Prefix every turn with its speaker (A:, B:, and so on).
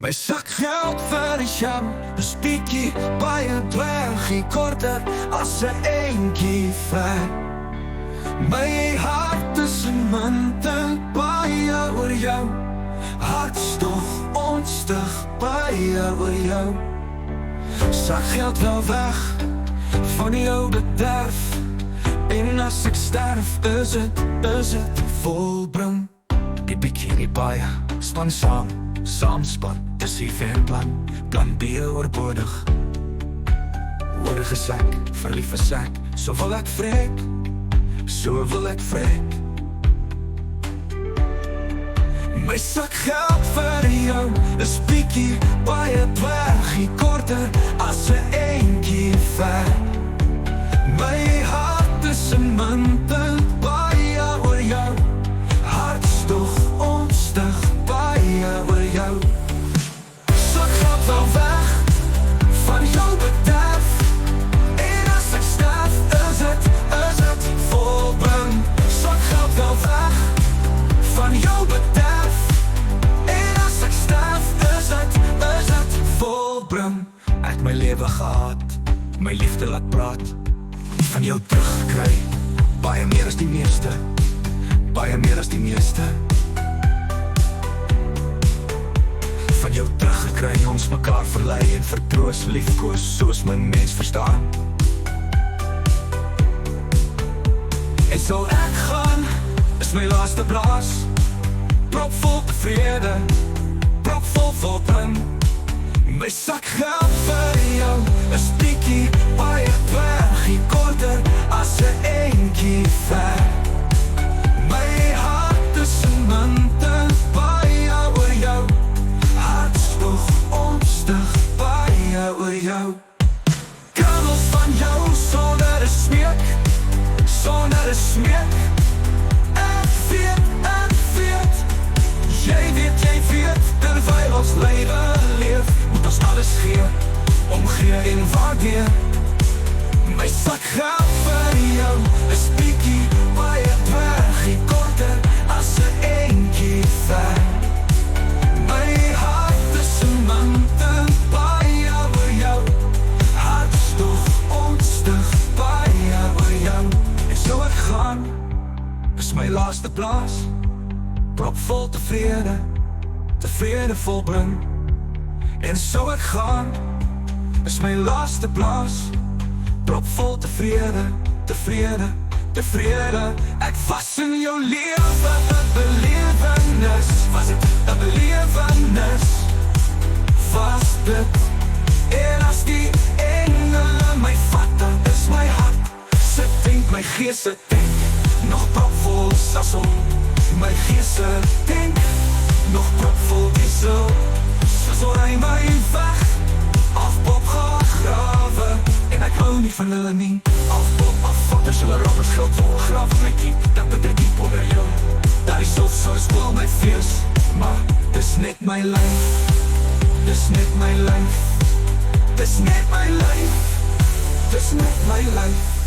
A: My sakgeld vir jou is bietjie baie dwergie korter as 'n eentjie ver. My hart is in munte baie oor jou, hartstog onstig baie oor jou. Sakgeld wel weg van jou bederf, en as ek sterf is het volbring. Die bietjie nie baie span saamspan, dis die verplan, plan B oorbodig. Woorde gesek, verlief versek, so wil ek vrek, so wil ek vrek. My sakgeld vir jou is bietjie baie dwergie korter as 'n eentjie ver. My hart is in munte baie oor jou, hartstog onstig baie oor jou. Sakgeld wel weg van jou bederf, en as ek sterf is het volbring. Sakgeld wel weg van jou bederf, en as ek sterf is het volbring. Ek my lewe gehad, my liefde laat praat, van jou teruggekry, baie meer as die meeste, baie meer as die meeste. Van jou teruggekry, ons mekaar verlei en vertroos, liefkoos soos my mens verstaan. En sal ek gaan, is my laaste blaas, propvol tevrede, propvol volbring. My sakgeld vir jou is bietjie baie dwergie korter as 'n eentjie ver. My hart is in munte baie oor jou, hartstog onstig baie oor jou. Krabbels van jou sonder 'n smeek, sonder 'n smeek. Ek weet, jy weet, terwyl ons lewe leef, moet ons alles gee, omgee en waardeer. My sakgeld vir jou is bietjie baie dwergie korter as 'n eentjie ver. My hart is in munte baie oor jou, hartstog onstig baie oor jou. En so ek gaan, is my laaste blaas, propvol tevrede, tevrede volbring. En so ek gaan, is my laaste blaas, propvol tevrede, tevrede, tevrede. Ek was in jou lewe 'n belewenis, was dit 'n belewenis, was dit. En as die engele my vat, dan is my hart se denk, my gees se denk, nog propvol sasel. My gees se denk, nog propvol diesel, sasel ry my weg, afpop gaan grawe. En ek hou nie van hulle nie, afpop, afvat, as hulle robbers geld vol grawe my diep, dan bedek diep onder jou. Daar is so spoel my fees, maar dis net my lyf, dis net my lyf, dis net my lyf, dis net my lyf.